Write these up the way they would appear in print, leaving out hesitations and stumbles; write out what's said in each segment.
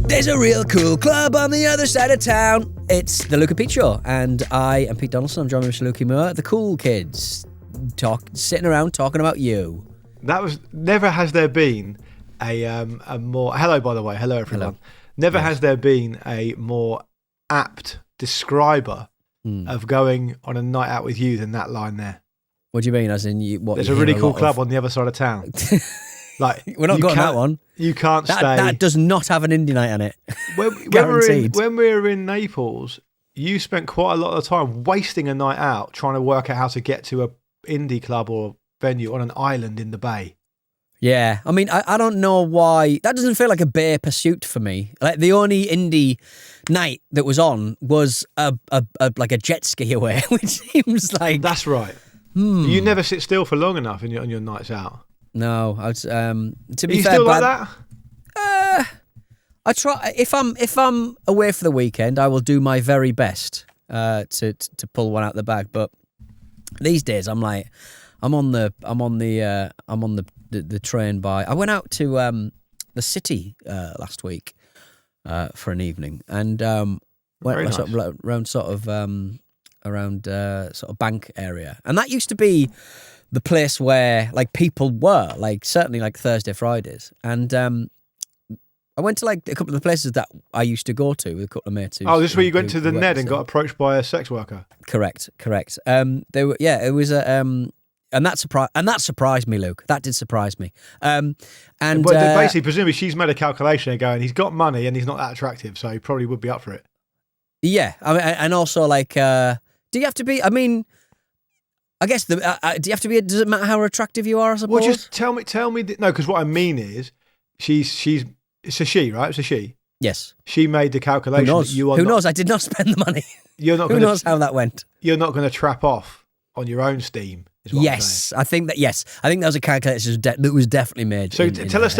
There's a real cool club on the other side of town. It's the Luke and Pete Show, and I am Pete Donaldson. I'm joined with Mr. Lukey Moore. The cool kids sitting around talking about you. That was never has there been a more. Hello, by the way. Hello, everyone. Hello. Never has there been a more apt describer of going on a night out with you than that line there. What do you mean? As in, you? What? There's a really cool club on the other side of town. Like we're not going that one. You can't stay. That does not have an indie night on it. When we were in Naples, you spent quite a lot of time wasting a night out trying to work out how to get to a indie club or venue on an island in the bay. Yeah, I mean, I don't know why that doesn't feel like a bare pursuit for me. Like the only indie night that was on was a like a jet ski away, which seems like that's right. You never sit still for long enough on your nights out. No, to be Are you fair, still like that? I try if I'm away for the weekend, I will do my very best to pull one out the bag. But these days, I'm on the train by. I went out to the city last week for an evening and went nice. around sort of bank area, and that used to be the place where like people were, like certainly like Thursday, Fridays. And I went to like a couple of the places that I used to go to with a couple of mates. Oh, this is where you went to the Ned and got approached by a sex worker? Correct. They were, it was a, and that surprised me, Luke. That did surprise me. And basically, presumably she's made a calculation and going, he's got money and he's not that attractive, so he probably would be up for it. Yeah. I mean, and also like, do you have to be, I mean, I guess do you have to be? Does it matter how attractive you are? I suppose. Well, just tell me. No, because what I mean is, it's a she, right? It's a she. Yes. She made the calculation. Who knows? I did not spend the money. You're not. Who knows how that went? You're not going to trap off on your own steam. Yes, I think that. Yes, I think that was a calculation that was definitely made. So tell us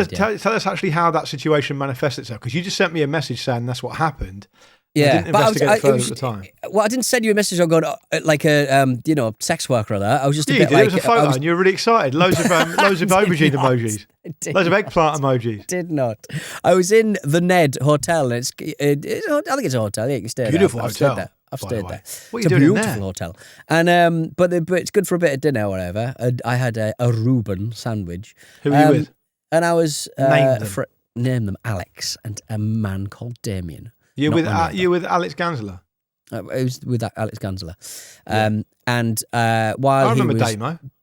actually how that situation manifests itself, because you just sent me a message saying that's what happened. Yeah, I didn't investigate further at the time. Well, I didn't send you a message on going like a sex worker or that. I was just a bit like, it was a photo and you were really excited. Loads of aubergine emojis, loads of eggplant emojis. Did not. I was in the Ned Hotel, and I think it's a hotel. Yeah, you can stay beautiful there. Hotel. I've stayed there. What are you it's a doing beautiful there? Hotel, and but it's good for a bit of dinner or whatever. I had a Reuben sandwich. Who were you with? And I was name them Alex and a man called Damien. You with Alex Gansler? I was with Alex Gansler, and while he was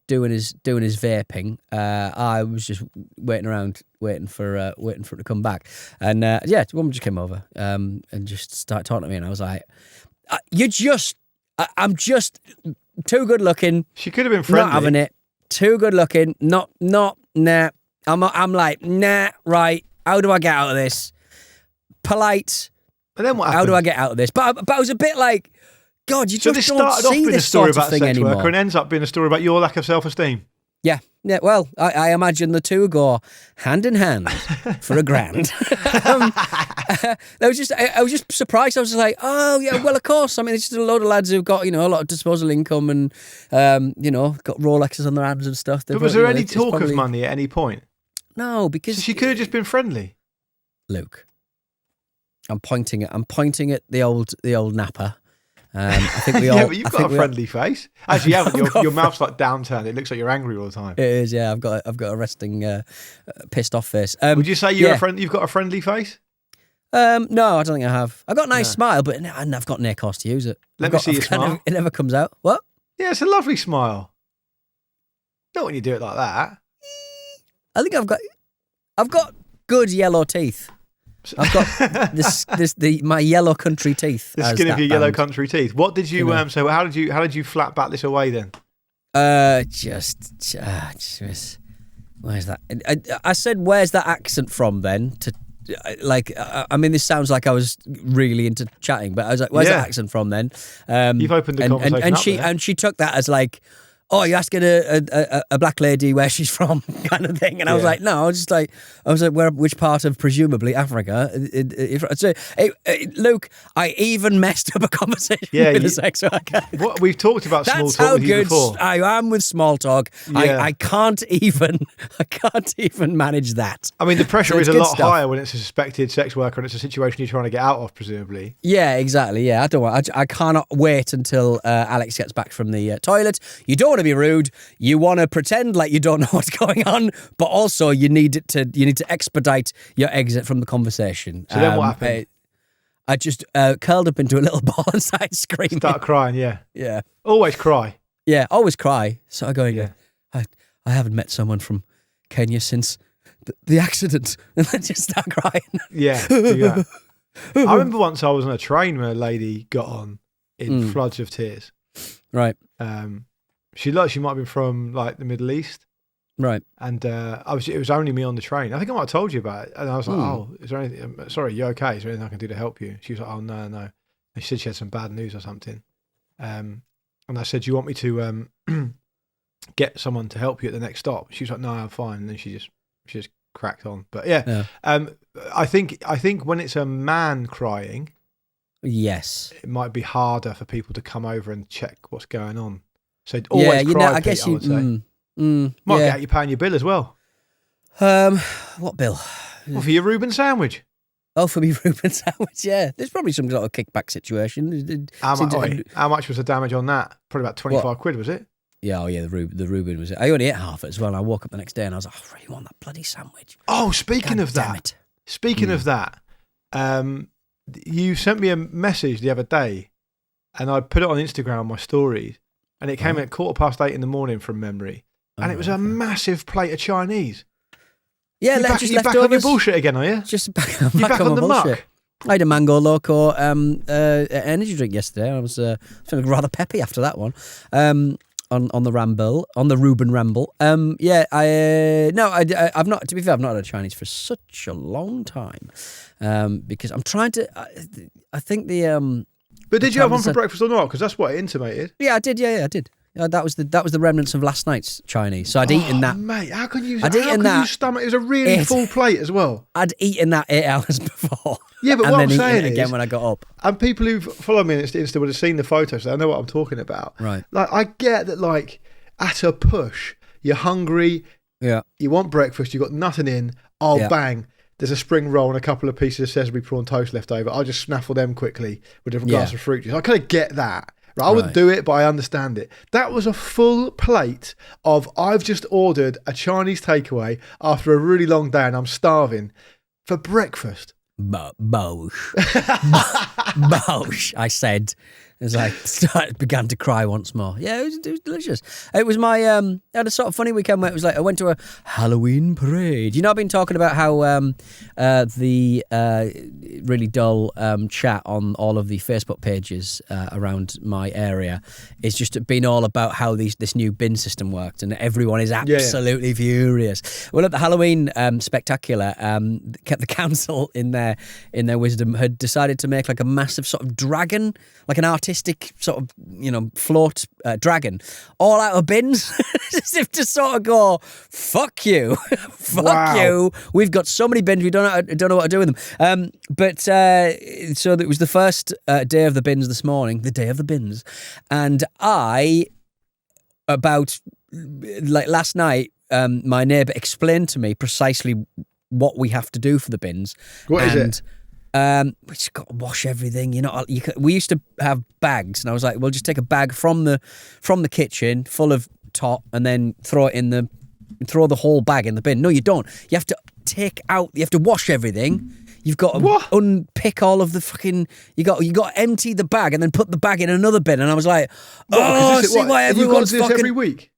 doing his vaping, I was just waiting for him to come back, and the woman just came over and just started talking to me, and I was like, I'm just too good looking. She could have been friendly. Not having it. Too good looking. Nah. I'm like, nah. Right. How do I get out of this? Polite. And then what happened? How do I get out of this? But I was a bit like, God, you just don't see this story sort of about thing sex anymore. worker and ends up being a story about your lack of self-esteem. Yeah. Well, I imagine the two go hand in hand for $1,000. I was just surprised. I was like, oh yeah, well of course. I mean, it's just a load of lads who've got a lot of disposable income and got Rolexes on their hands and stuff. But was there any talk of money at any point? No, because so she could have just been friendly. Luke. I'm pointing at the old napper. I think we all. Yeah, but you've got a friendly face. Actually, you haven't. Your mouth's like downturned. It looks like you're angry all the time. It is. Yeah, I've got a resting, pissed off face. Would you say you've got a friendly face? No, I don't think I have. I've got a nice smile, but I've got no cost to use it. Let me see your smile. It never comes out. What? Yeah, it's a lovely smile. Not when you do it like that. I think I've got good yellow teeth. I've got my yellow country teeth. The skin of your yellow country teeth. What did you so how did you flat back this away then? Just where's that? I said where's that accent from then? To like, I mean, this sounds like I was really into chatting, but I was like, where's that accent from then? You've opened the conversation and she took that as like, oh, you're asking a black lady where she's from, kind of thing. And I was like, no, which part of presumably Africa? Luke, I even messed up a conversation with a sex worker. What we've talked about small That's talk how with you good before. I am with small talk. Yeah. I can't even manage that. I mean, the pressure So is it's a good lot stuff. higher when it's a suspected sex worker and it's a situation you're trying to get out of, presumably. Yeah, exactly. Yeah, I cannot wait until Alex gets back from the toilet. You don't want to be rude. You want to pretend like you don't know what's going on, but also you need to expedite your exit from the conversation. So then what happened? I just curled up into a little ball and started screaming. Start crying, yeah. Yeah. Always cry. Yeah, always cry. So I go, I haven't met someone from Kenya since the accident, and then just start crying. Yeah. I remember once I was on a train where a lady got on in floods of tears. Right. She might have been from like the Middle East. Right. And it was only me on the train. I think I might have told you about it. And I was like, oh, is there anything? Sorry, you okay? Is there anything I can do to help you? She was like, oh, no. And she said she had some bad news or something. And I said, do you want me to get someone to help you at the next stop? She was like, no, I'm fine. And then she just cracked on. But yeah. I think when it's a man crying, yes, it might be harder for people to come over and check what's going on. So always cry, I guess Pete, I would say. Might get out you paying your bill as well. What bill? Well, for your Reuben sandwich. Oh, for me, Reuben sandwich, yeah. There's probably some sort of kickback situation. How much was the damage on that? Probably about 25 quid, was it? Yeah, the Reuben was it. I only ate half it as well, and I woke up the next day and I was like, I really want that bloody sandwich. Oh, speaking of that, you sent me a message the other day, and I put it on Instagram on my stories, and it came at 8:15 in the morning from memory, and it was a massive plate of Chinese. Yeah, you're back on your bullshit again, are you? Just back on my the bullshit. muck. I had a Mango Loco energy drink yesterday. I was feeling rather peppy after that one. On the Reuben Ramble. I've not. To be fair, I've not had a Chinese for such a long time. Because I'm trying to. I think the. But did you have one for breakfast or not? Because that's what it intimated. Yeah, I did. Yeah, I did. That was the remnants of last night's Chinese. So I'd eaten that. Mate, how can you? You stomach? It was a really full plate as well. I'd eaten that 8 hours before. Yeah, but and what then I'm saying it again is, when I got up. And people who follow me on Insta would have seen the photos, so I know what I'm talking about. Right. Like, I get that, like, at a push, you're hungry. Yeah. You want breakfast. You got nothing in. Oh, bang! There's a spring roll and a couple of pieces of sesame prawn toast left over. I'll just snaffle them quickly with a glass of fruit juice. I kind of get that. Right, I wouldn't do it, but I understand it. That was a full plate of, I've just ordered a Chinese takeaway after a really long day and I'm starving for breakfast. Bosh. Bosh, I said, as I began to cry once more. Yeah, it was delicious. It was my, I had a sort of funny weekend where it was like, I went to a Halloween parade. You know, I've been talking about how the really dull chat on all of the Facebook pages around my area is just been all about how this new bin system worked, and everyone is absolutely furious. Well, at the Halloween spectacular, the council in their wisdom had decided to make like a massive sort of dragon, like an artistic sort of, float dragon, all out of bins, as if to sort of go, fuck you, fuck you. We've got so many bins, we don't know what to do with them. So it was the first day of the bins this morning, the day of the bins, and about last night, my neighbour explained to me precisely what we have to do for the bins. What is it? We just got to wash everything. We used to have bags, and I was like, "Well, just take a bag from the kitchen full of tot, and then throw the whole bag in the bin." No, you don't. You have to you have to wash everything. You've got to unpick all of the fucking. You got to empty the bag and then put the bag in another bin. And I was like, why everyone's fucking every week,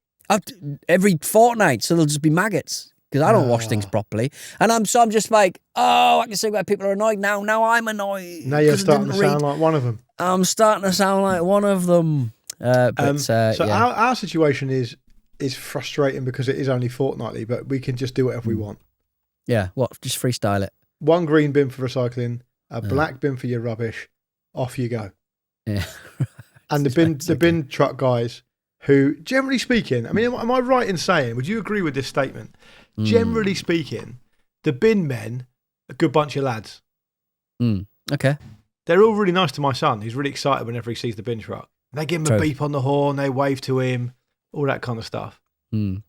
every fortnight, so there'll just be maggots. Because I don't wash things properly. And I'm just like, I can see why people are annoyed now. Now I'm annoyed. Now you're starting to sound like one of them. I'm starting to sound like one of them. Our situation is frustrating because it is only fortnightly, but we can just do whatever we want. Yeah, just freestyle it. One green bin for recycling, a black bin for your rubbish. Off you go. Yeah. And the bin truck guys who, generally speaking, I mean, am I right in saying, would you agree with this statement? Generally speaking, the bin men, a good bunch of lads. Okay. They're all really nice to my son. He's really excited whenever he sees the bin truck. They give him a beep on the horn, they wave to him, all that kind of stuff. And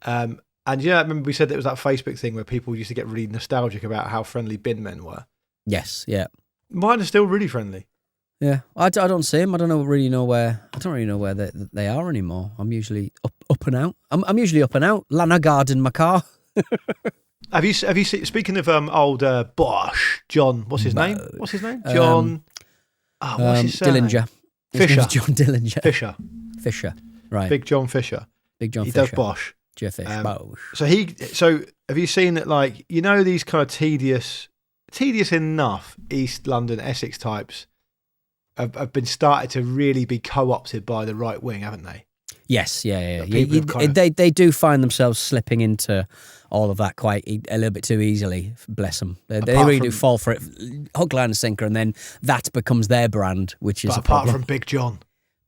I remember we said there was that Facebook thing where people used to get really nostalgic about how friendly bin men were. Yes, yeah. Mine are still really friendly. Yeah, I don't see them. I don't really know where they are anymore. I'm usually up and out. I'm usually up and out. Lanagard in my car. Have you seen, speaking of old Bosch, John, what's his name? John, what's his surname? Dillinger. Fisher. John Dillinger. Fisher. Right. Big John Fisher. He does Bosch. Bosch. So have you seen that, like, you know, these kind of tedious enough East London, Essex types have been started to really be co-opted by the right wing, haven't they? Yes, yeah. They do find themselves slipping into all of that quite a little bit too easily. Bless them. They really do fall for it, hook, line, and sinker, and then that becomes their brand, which is a problem. Apart from Big John.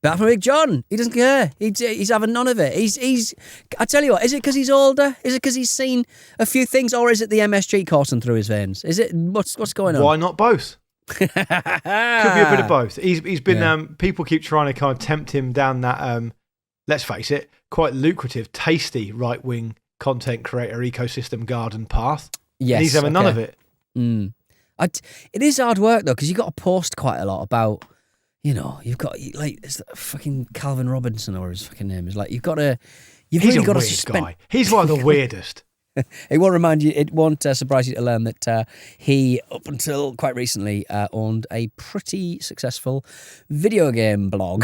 Apart from Big John, he doesn't care. He's having none of it. He's. I tell you what, is it because he's older? Is it because he's seen a few things, or is it the MSG coursing through his veins? Is it what's going on? Why not both? Could be a bit of both. He's been people keep trying to kind of tempt him down that let's face it, quite lucrative, tasty right-wing content creator ecosystem garden path. Yes, and he's having none of it. It is hard work though, because you got to post quite a lot about, you know, you've got like it's fucking Calvin Robinson or his fucking name is like you've He's really a got weird to guy. He's one of the weirdest. It won't surprise you to learn that he, up until quite recently, owned a pretty successful video game blog.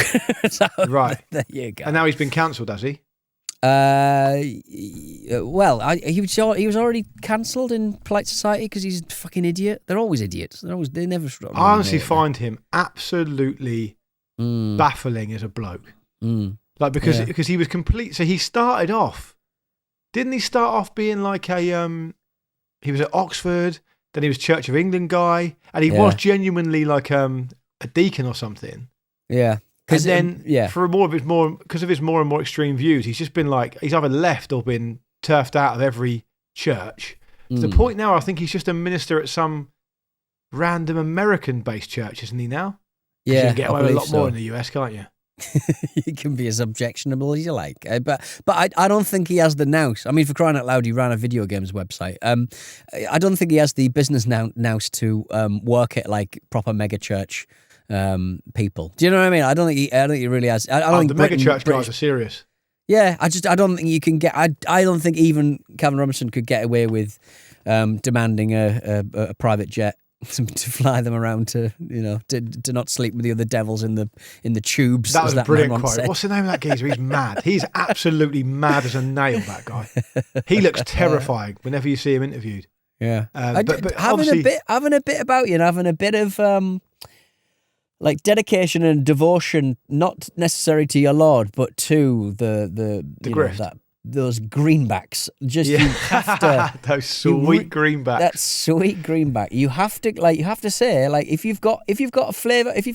So, right. There you go. And now he's been cancelled, has he? Well, he was already cancelled in polite society because he's a fucking idiot. They're always idiots. They never. I honestly find him absolutely baffling as a bloke. Like because he was complete. So he started off. Didn't he start off being like a he was at Oxford, then he was Church of England guy, and he was genuinely like a deacon or something. Yeah. And then because of his more and more extreme views, he's just been like, he's either left or been turfed out of every church. To the point now, I think he's just a minister at some random American-based church, isn't he now? Yeah, you can get away with a lot more in the US, can't you? You can be as objectionable as you like, but I don't think he has the nous. I mean, for crying out loud, he ran a video games website. I don't think he has the business nous to work at like proper mega church people. Do you know what I mean? I don't think he really has. I don't think the mega church guys are serious. Yeah, I don't think you can get. I don't think even Calvin Robinson could get away with demanding a private jet to fly them around to not sleep with the other devils in the tubes. That was a brilliant quote. Said. What's the name of that geezer? He's mad. He's absolutely mad as a nail, that guy. He looks terrifying whenever you see him interviewed. Yeah. But having a bit about you and having a bit of like dedication and devotion, not necessary to your Lord, but to the grift. Those greenbacks, you have to those sweet greenbacks. That sweet greenback. You have to say, like, if you've got a flavour, if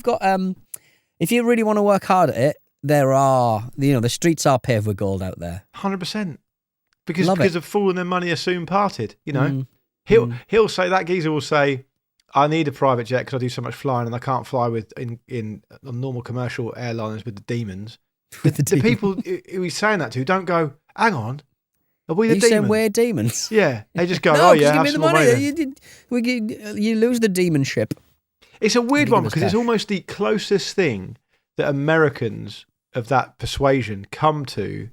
you really want to work hard at it, there are the streets are paved with gold out there. 100%. Because a fool and their money are soon parted. You know, he'll say, that geezer will say, I need a private jet because I do so much flying and I can't fly with in normal commercial airliners with the demons. The people who he's saying that to don't go, hang on, are we the demons? Saying we're demons? Yeah, they just go, no, have some some money. money. You lose the demonship. It's a weird one because it's almost the closest thing that Americans of that persuasion come to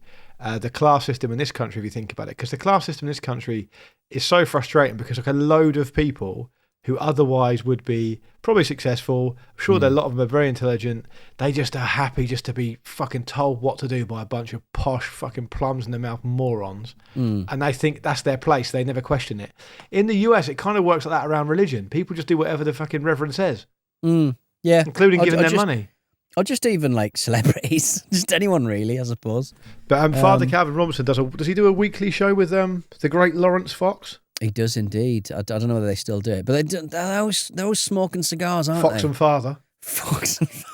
the class system in this country, if you think about it. Because the class system in this country is so frustrating because like a load of people who otherwise would be probably successful. I'm sure that a lot of them are very intelligent. They just are happy just to be fucking told what to do by a bunch of posh fucking plums in their mouth morons. And they think that's their place. They never question it. In the US, it kind of works like that around religion. People just do whatever the fucking reverend says. Yeah. Including giving them money. Or just even like celebrities. Just anyone really, I suppose. But Father Calvin Robinson does he do a weekly show with the great Lawrence Fox? He does indeed. I don't know whether they still do it, but they're always smoking cigars, aren't they? Fox and Father. Fox and Father.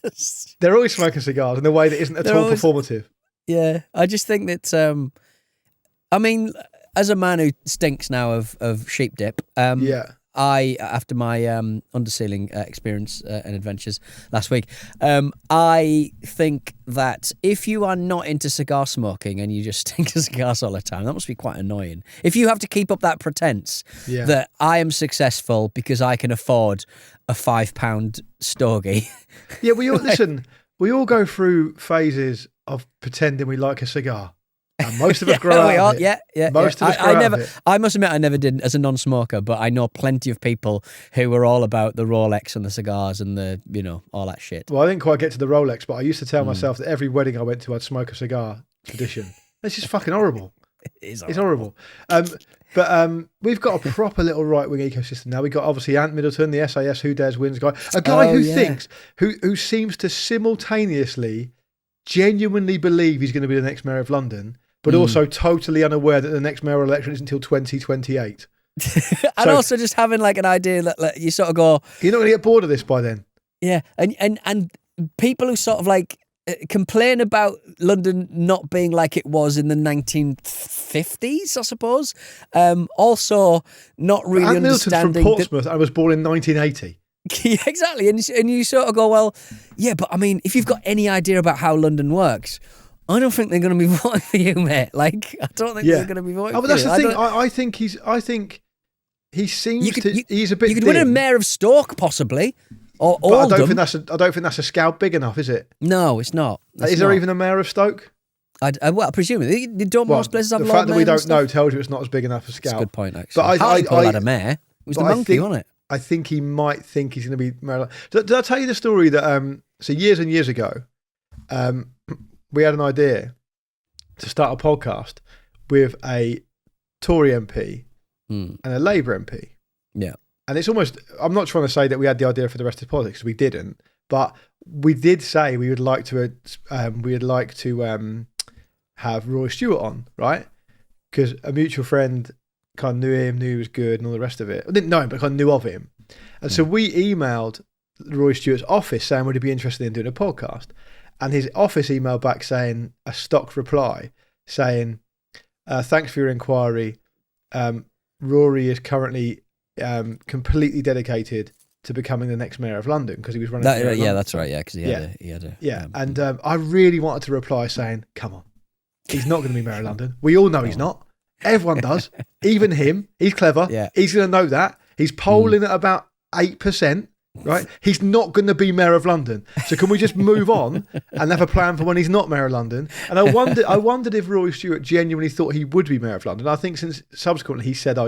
Just, They're always smoking cigars in a way that isn't at all performative. Yeah, I just think that. I mean, as a man who stinks now of sheep dip, I, after my undersealing experience and adventures last week, I think that if you are not into cigar smoking and you just stink of cigars all the time, that must be quite annoying. If you have to keep up that pretense that I am successful because I can afford a £5 stogie. Yeah, listen, we all go through phases of pretending we like a cigar. And most of us grow out of it. Most of us grow out of it. I must admit, I never did as a non-smoker, but I know plenty of people who were all about the Rolex and the cigars and the, all that shit. Well, I didn't quite get to the Rolex, but I used to tell myself that every wedding I went to, I'd smoke a cigar tradition. It's just fucking horrible. It's horrible. But we've got a proper little right-wing ecosystem now. We've got obviously Ant Middleton, the SAS Who Dares Wins guy, a guy who seems to simultaneously genuinely believe he's going to be the next mayor of London, but also totally unaware that the next mayoral election isn't until 2028. And also just having like an idea that you sort of go, you're not going to get bored of this by then. Yeah, and people who sort of like complain about London not being like it was in the 1950s, I suppose. Also, not really understanding. Middleton's from Portsmouth. I was born in 1980. Yeah, exactly, and you sort of go, well, yeah, but I mean, if you've got any idea about how London works, I don't think they're going to be voting for you, mate. Like, I don't think they're going to be voting for you. But that's the thing. I think he seems he's a bit. You could dim. win a mayor of Stoke, possibly. Or but I don't think that's a scalp big enough, is it? No, it's not. Is there even a mayor of Stoke? Well, presumably, don't most places have the Lord fact that we mayors don't know tells you it's not as big enough a scalp. That's a good point, actually. But I had a mayor. It was the monkey, wasn't it? I think he might think he's going to be mayor. Did I tell you the story that so years and years ago, we had an idea to start a podcast with a Tory MP and a Labour MP. Yeah. And it's almost, I'm not trying to say that we had the idea for the rest of politics, we didn't, but we did say we would like to have Roy Stewart on, right? Because a mutual friend kind of knew him, knew he was good and all the rest of it. I didn't know him, but kind of knew of him. And so we emailed Roy Stewart's office saying, would he be interested in doing a podcast? And his office emailed back saying, a stock reply saying, thanks for your inquiry. Rory is currently completely dedicated to becoming the next mayor of London because he was running. That's right. Yeah, because he had a. And I really wanted to reply saying, "Come on, he's not going to be mayor of London. We all know he's not. Everyone does, even him. He's clever. Yeah. He's going to know that. He's polling at about 8%. Right? He's not going to be mayor of London. So can we just move on and have a plan for when he's not mayor of London?" And I wondered if Roy Stewart genuinely thought he would be mayor of London. I think since subsequently he said,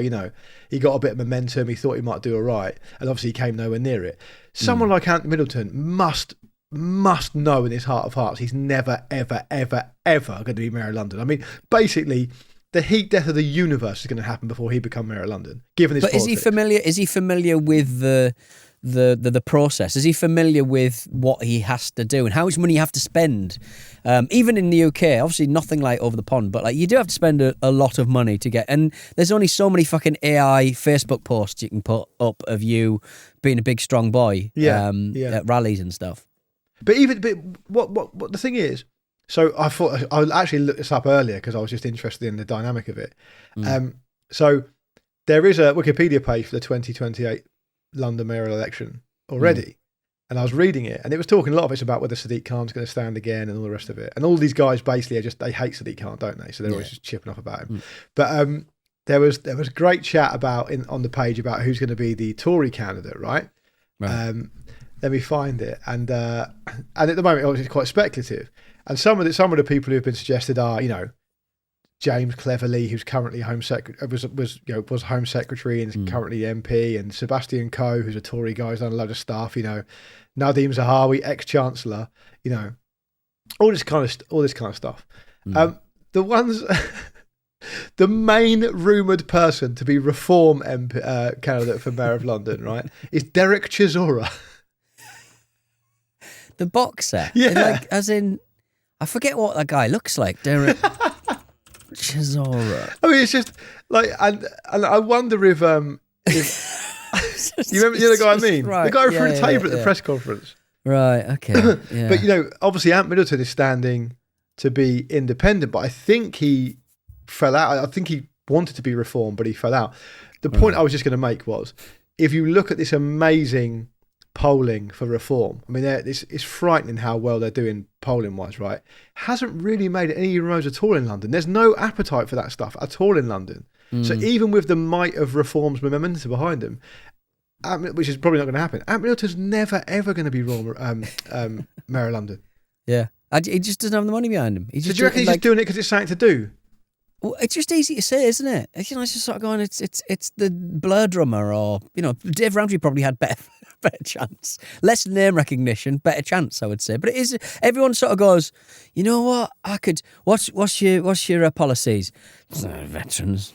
he got a bit of momentum. He thought he might do all right. And obviously he came nowhere near it. Someone like Ant Middleton must know in his heart of hearts he's never, ever, ever, ever going to be mayor of London. I mean, basically, the heat death of the universe is going to happen before he becomes mayor of London, given his politics. Is he familiar with the process? Is he familiar with what he has to do and how much money you have to spend? Even in the UK, obviously nothing like over the pond, but like you do have to spend a lot of money to get, and there's only so many fucking AI Facebook posts you can put up of you being a big strong boy at rallies and stuff. But what the thing is, so I thought I actually looked this up earlier because I was just interested in the dynamic of it. So there is a Wikipedia page for the 2028 London mayoral election already, and I was reading it, and it was talking a lot of it's about whether Sadiq Khan's going to stand again and all the rest of it. And all these guys basically they hate Sadiq Khan, don't they? So they're always just chipping off about him. But there was a great chat about on the page about who's going to be the Tory candidate, right? Let me find it, and at the moment it's quite speculative. And some of the people who have been suggested are James Cleverly, who's currently Home Secretary, was Home Secretary and is currently MP, and Sebastian Coe, who's a Tory guy, who's done a load of stuff. Nadeem Zahawi, ex-Chancellor. All this kind of stuff. The ones, the main rumoured person to be Reform MP, candidate for Mayor of London, right, is Derek Chisora. The boxer, as in, I forget what that guy looks like. Derek. Chisora. I mean, it's just like, and I wonder if you remember the guy I mean, the guy who threw the table at the press conference. Right, okay. Yeah. But, obviously Ant Middleton is standing to be independent, but I think he fell out. I think he wanted to be reformed, but he fell out. The point I was just going to make was, if you look at this amazing polling for reform, I mean, it's frightening how well they're doing polling-wise, right? Hasn't really made any inroads at all in London. There's no appetite for that stuff at all in London. So even with the might of reform's momentum behind them, which is probably not going to happen, Ant Middleton's never, ever going to be mayor of London. Yeah. He just doesn't have the money behind him. So do you reckon he's just doing it because it's something to do? Well, it's just easy to say, isn't it? It's just sort of going, it's the Blur drummer, or, Dave Ramsey probably had better chance. Less name recognition, better chance, I would say. But it is, everyone sort of goes, you know what, what's your policies? Veterans,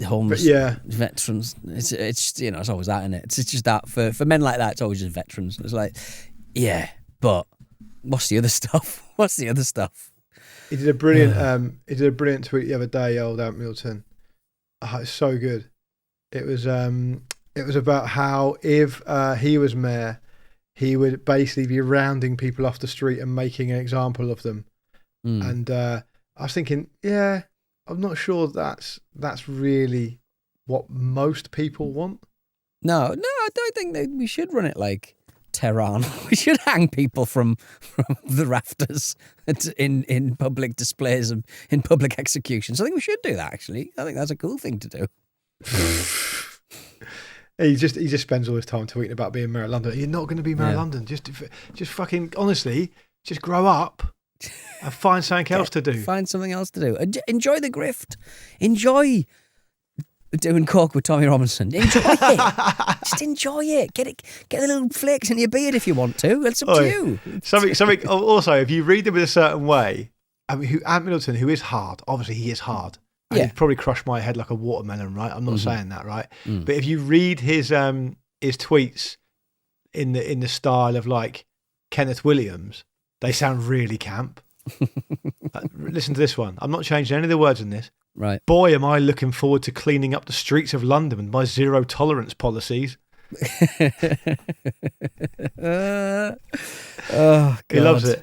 homeless, veterans. It's it's always that, isn't it? It's just that, for men like that, it's always just veterans. It's like, yeah, but what's the other stuff? What's the other stuff? He did a brilliant tweet the other day, old Ant Middleton. Oh, it's so good. It was about how if he was mayor, he would basically be rounding people off the street and making an example of them. And I was thinking, I'm not sure that's really what most people want. No, I don't think that we should run it like Tehran. We should hang people from the rafters in public displays and in public executions. I think we should do that, actually. I think that's a cool thing to do. He just spends all his time tweeting about being mayor of London. You're not going to be mayor of London. Just fucking, honestly, just grow up and find something else to do. Find something else to do. Enjoy the grift. Enjoy doing coke with Tommy Robinson. Enjoy it. Just enjoy it. Get the little flakes in your beard if you want to. It's up to you. Something. Also, if you read them in a certain way, I mean, Ant Middleton, who is hard. Obviously, he is hard. And he'd probably crush my head like a watermelon, right? I'm not saying that, right? But if you read his tweets in the style of like Kenneth Williams, they sound really camp. Listen to this one. I'm not changing any of the words in this. Right. Boy, am I looking forward to cleaning up the streets of London with my zero tolerance policies. Oh, God. He loves it.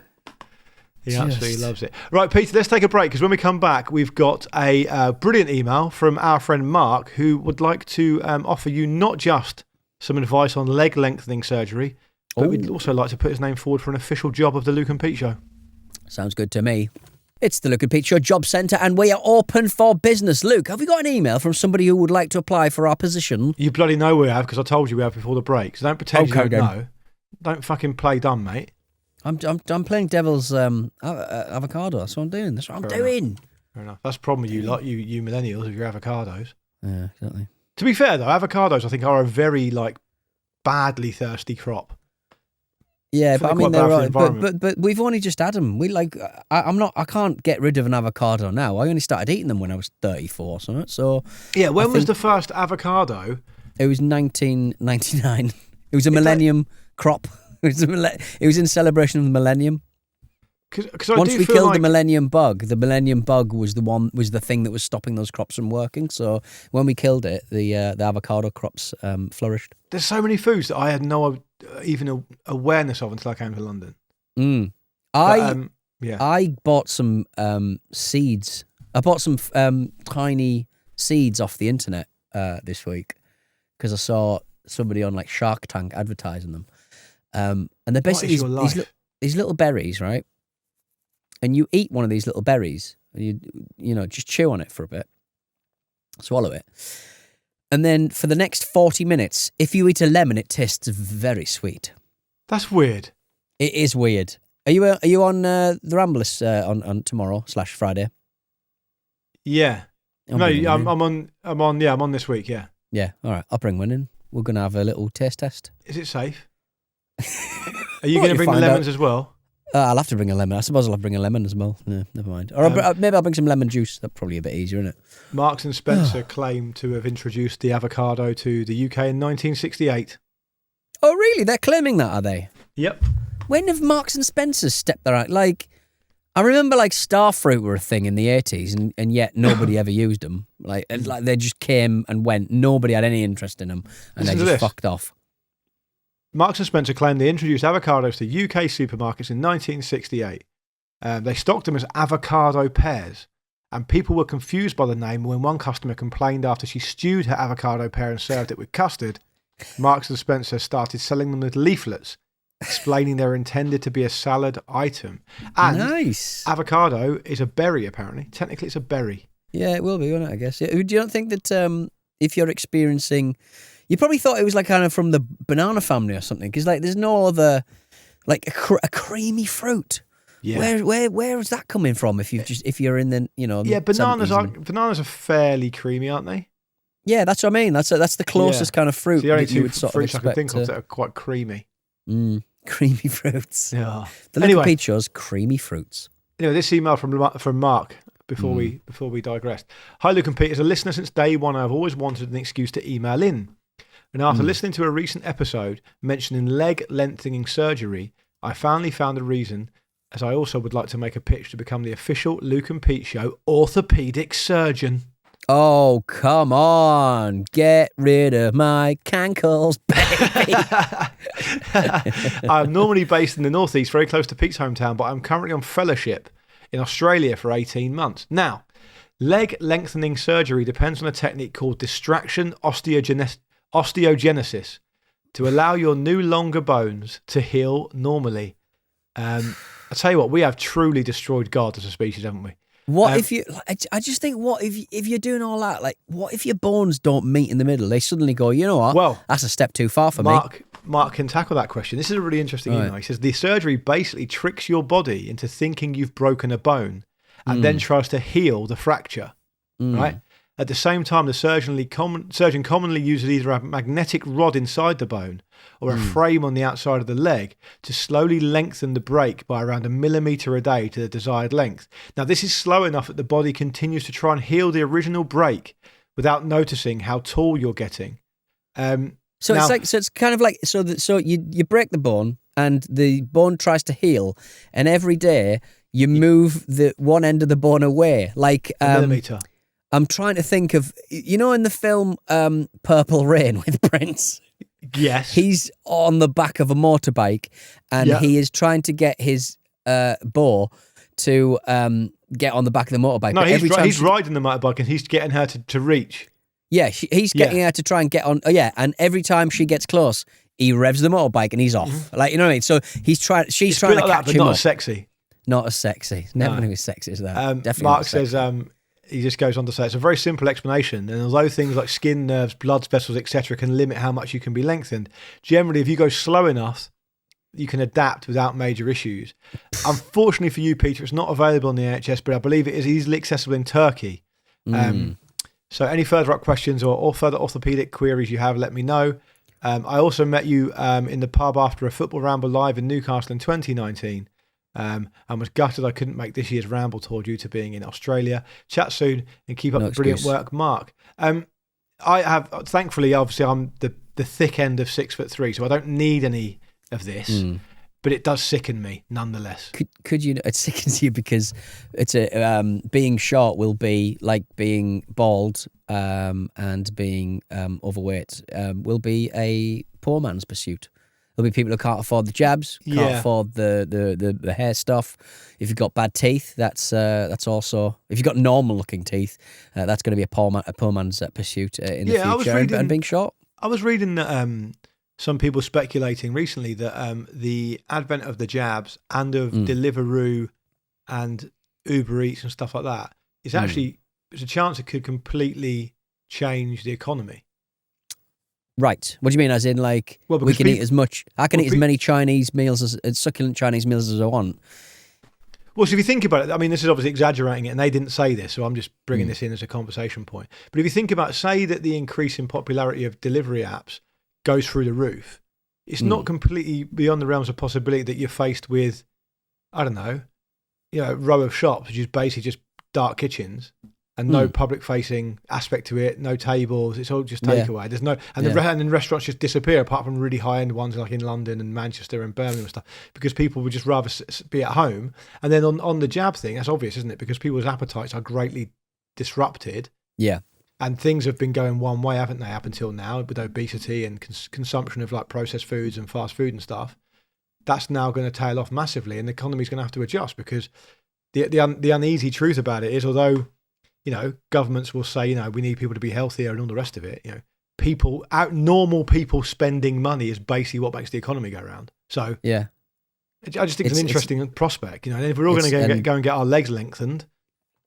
He absolutely loves it. Right, Peter, let's take a break, because when we come back, we've got a brilliant email from our friend Mark, who would like to offer you not just some advice on leg lengthening surgery, but we'd also like to put his name forward for an official job of the Luke and Pete Show. Sounds good to me. It's the Luke and Pete Show Job Centre, and we are open for business. Luke, have we got an email from somebody who would like to apply for our position? You bloody know we have, because I told you we have before the break. So don't pretend you don't know. Don't fucking play dumb, mate. I'm playing devil's avocado. That's what I'm doing. That's what I'm doing. Fair enough. That's the problem with you lot, you millennials, with your avocados. Yeah, exactly. To be fair though, avocados I think are a very badly thirsty crop. Yeah, but I mean they're right. But we've only just had them. I can't get rid of an avocado now. I only started eating them when I was 34 or something. So yeah, when was the first avocado? It was 1999. It was a millennium crop. It was in celebration of the millennium. Once we killed the millennium bug was the thing that was stopping those crops from working. So when we killed it, the avocado crops flourished. There's so many foods that I had no even awareness of until I came to London. I bought some seeds. I bought some tiny seeds off the internet this week because I saw somebody on like Shark Tank advertising them. And they're basically these little berries, right? And you eat one of these little berries, and you just chew on it for a bit, swallow it, and then for the next 40 minutes, if you eat a lemon, it tastes very sweet. That's weird. It is weird. Are you on the Ramblers on tomorrow / Friday? Yeah. I'm on this week. Yeah. Yeah. All right. I'll bring one in. We're gonna have a little taste test. Is it safe? Are you going to bring the lemons as well? I'll have to bring a lemon. I suppose I'll have to bring a lemon as well. No, never mind. Or maybe I'll bring some lemon juice. That's probably a bit easier, isn't it? Marks and Spencer claim to have introduced the avocado to the UK in 1968. Oh, really? They're claiming that, are they? Yep. When have Marks and Spencer stepped their out? Like, I remember like starfruit were a thing in the 80s, and yet nobody ever used them. Like they just came and went. Nobody had any interest in them, and they just fucked off. Marks and Spencer claimed they introduced avocados to UK supermarkets in 1968. They stocked them as avocado pears, and people were confused by the name when one customer complained after she stewed her avocado pear and served it with custard. Marks and Spencer started selling them with leaflets, explaining they were intended to be a salad item. And nice. Avocado is a berry, apparently. Technically, it's a berry. Yeah, it will be, won't it, I guess. Do you not think that if you're experiencing... You probably thought it was like kind of from the banana family or something, because like there's no other... Like a creamy fruit. Yeah. Where is that coming from if you're in the, Yeah, bananas are fairly creamy, aren't they? Yeah, that's what I mean. That's the closest kind of fruit the only that you would two fruits I can think of that are quite creamy. Creamy fruits. Yeah. The Little Pete Show's creamy fruits. Anyway, this email from Mark before we digress. Hi, Luke and Pete. As a listener since day one, I've always wanted an excuse to email in. And after listening to a recent episode mentioning leg lengthening surgery, I finally found a reason, as I also would like to make a pitch to become the official Luke and Pete Show orthopedic surgeon. Oh, come on. Get rid of my cankles, baby. I'm normally based in the northeast, very close to Pete's hometown, but I'm currently on fellowship in Australia for 18 months. Now, leg lengthening surgery depends on a technique called distraction osteogenesis to allow your new longer bones to heal normally. I'll tell you what, we have truly destroyed God as a species, haven't we? What if you? I just think, what if you're doing all that? Like, what if your bones don't meet in the middle? They suddenly go, you know what? Well, that's a step too far for me. Mark can tackle that question. This is a really interesting email. He says the surgery basically tricks your body into thinking you've broken a bone, and then tries to heal the fracture. Right. At the same time, the surgeon commonly uses either a magnetic rod inside the bone or a frame on the outside of the leg to slowly lengthen the break by around 1 millimetre a day to the desired length. Now, this is slow enough that the body continues to try and heal the original break without noticing how tall you're getting. So it's kind of like you break the bone and the bone tries to heal, and every day you move the one end of the bone away, like a millimetre. I'm trying to think of, in the film Purple Rain with Prince. Yes. He's on the back of a motorbike and he is trying to get his beau to get on the back of the motorbike. No, he's riding the motorbike and he's getting her to reach. Yeah, he's getting her to try and get on. Oh, yeah, and every time she gets close, he revs the motorbike and he's off. Like, you know what I mean? So she's trying to catch him up. But not as sexy. Not as sexy. Never going to be as sexy as that. Definitely Mark says... he just goes on to say it's a very simple explanation, and although things like skin, nerves, blood vessels, etc. can limit how much you can be lengthened, generally if you go slow enough, you can adapt without major issues. Unfortunately for you, Peter, it's not available on the NHS, but I believe it is easily accessible in Turkey. So any further questions or further orthopaedic queries you have, let me know. I also met you in the pub after a football ramble live in Newcastle in 2019. And was gutted I couldn't make this year's ramble tour due to being in Australia. Chat soon and keep up the brilliant work, Mark. I have, thankfully, obviously, I'm the thick end of 6'3", so I don't need any of this. But it does sicken me, nonetheless. Could you? It sickens you because it's being short will be like being bald, and being overweight will be a poor man's pursuit. There'll be people who can't afford the jabs, can't afford the hair stuff. If you've got bad teeth, that's also... If you've got normal-looking teeth, that's going to be a poor man's pursuit in the future. And being short. I was reading that some people speculating recently that the advent of the jabs and of Deliveroo and Uber Eats and stuff like that is actually... There's a chance it could completely change the economy. Right. What do you mean? As in, like, we can eat as much... I can eat as many Chinese meals, as succulent Chinese meals as I want. Well, so if you think about it, I mean, this is obviously exaggerating it, and they didn't say this, so I'm just bringing this in as a conversation point. But if you think about, say that the increase in popularity of delivery apps goes through the roof, it's not completely beyond the realms of possibility that you're faced with, I don't know, a row of shops, which is basically just dark kitchens. And no public-facing aspect to it, no tables. It's all just takeaway. There's no, and then restaurants just disappear, apart from really high-end ones like in London and Manchester and Birmingham and stuff, because people would just rather be at home. And then on the jab thing, that's obvious, isn't it? Because people's appetites are greatly disrupted. Yeah. And things have been going one way, haven't they, up until now, with obesity and consumption of like processed foods and fast food and stuff. That's now going to tail off massively, and the economy's going to have to adjust, because the uneasy truth about it is, although, you know, governments will say, you know, we need people to be healthier and all the rest of it, you know, normal people spending money is basically what makes the economy go round. So yeah, I just think it's an interesting prospect, you know. And if we're all going to go and get our legs lengthened,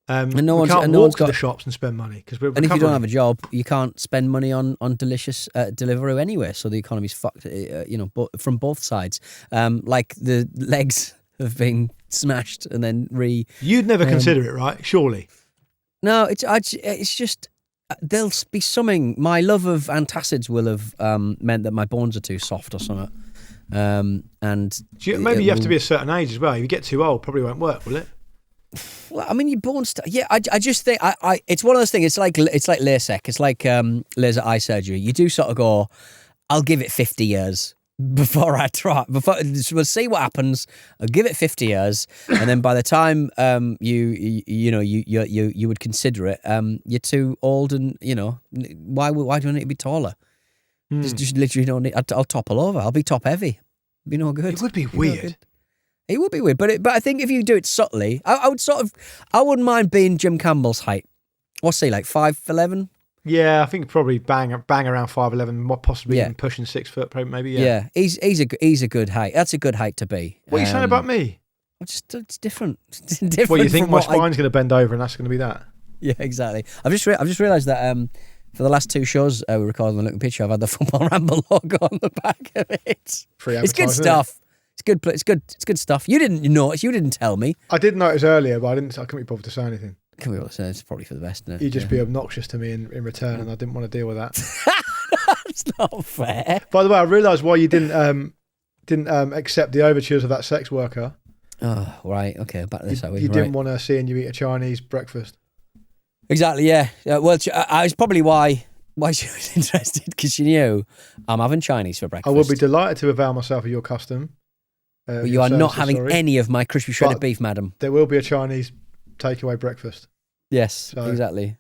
and we can't walk to the shops and spend money because we're and if you don't have a job, you can't spend money on delicious Deliveroo anyway. So the economy's fucked, you know, from both sides. Like the legs have been smashed and then You'd never consider it, right? Surely. No, it's just there'll be something. My love of antacids will have meant that my bones are too soft or something. And maybe you have to be a certain age as well. If you get too old, probably won't work, will it? Well, I mean, your bones. Yeah, I just think it's one of those things. It's like LASIK. It's like laser eye surgery. You do sort of go, I'll give it 50 years before I try. We'll see what happens. I'll give it 50 years, and then by the time you would consider it, you're too old, and you know why do I need to be taller? Just literally don't need. I'll topple over. I'll be top heavy. Be no good. It would be weird. It would be weird, but I think if you do it subtly, I wouldn't mind being Jim Campbell's height. What's he like, 5'11"? Yeah, I think probably bang around 5'11", possibly even pushing 6 foot, maybe. Yeah, he's a good height. That's a good height to be. What are you saying about me? It's different. It's different. Well, you think my spine's going to bend over and that's going to be that? Yeah, exactly. I've just realised that for the last 2 shows we recorded on the Looking Picture, I've had the Football Ramble logo on the back of it. Free it's good stuff. It's good stuff. You didn't notice. You didn't tell me. I did notice earlier, but I couldn't be bothered to say anything. Can we all say it's probably for the best, isn't it? You'd just be obnoxious to me in return, and I didn't want to deal with that. That's not fair. By the way, I realised why you didn't accept the overtures of that sex worker. Oh, right. Okay, back to this. You didn't want to see you eat a Chinese breakfast. Exactly. Yeah. Well, I was probably why she was interested, because she knew I'm having Chinese for breakfast. I would be delighted to avail myself of your custom. But you are not having any of my crispy shredded beef, madam. There will be a Chinese takeaway breakfast. Yes, so, exactly.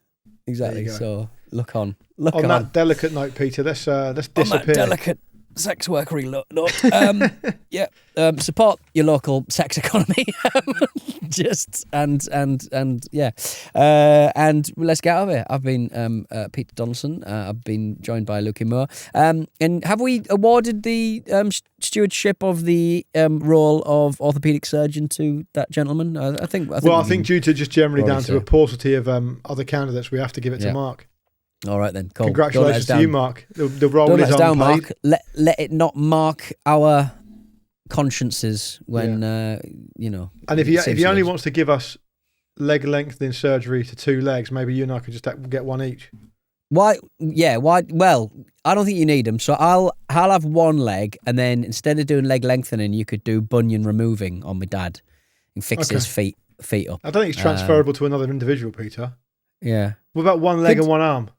So look on. On that delicate note, Peter, let's disappear. On that delicate sex workery note. Support your local sex economy. And let's get out of it. I've been Peter Donaldson. I've been joined by Luke Moore. And have we awarded the stewardship of the role of orthopaedic surgeon to that gentleman? I think due to just generally down to a paucity of other candidates, we have to give it to Mark. All right then, cool. Congratulations to you, Mark. The role is unpaid. Mark. Let it not mark our consciences when you know. And if he only wants to give us leg lengthening surgery to 2 legs, maybe you and I could just get one each. Why? Yeah. Why? Well, I don't think you need them. So I'll have 1 leg, and then instead of doing leg lengthening, you could do bunion removing on my dad and fix his feet up. I don't think it's transferable to another individual, Peter. Yeah. What about 1 leg and 1 arm?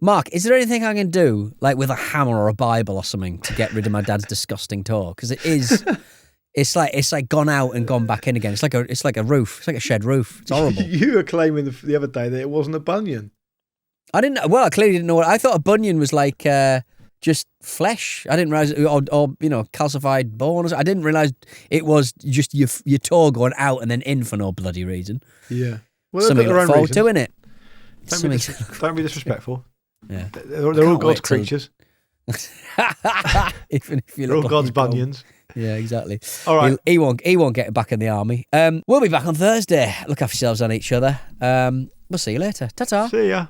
Mark, is there anything I can do, like with a hammer or a Bible or something, to get rid of my dad's disgusting toe? Because it's like gone out and gone back in again. It's like a roof. It's like a shed roof. It's horrible. You were claiming the other day that it wasn't a bunion. I clearly didn't know what I thought. A bunion was like just flesh. I didn't realize, or calcified bone. I didn't realize it was just your toe going out and then in for no bloody reason. Yeah, well, something to look forward to, innit? Don't be disrespectful. Yeah, they're all God's creatures. Even if they're all God's bunions. Yeah, exactly. All right, he won't get back in the army. We'll be back on Thursday. Look after yourselves and each other. We'll see you later. Ta-ta. See ya.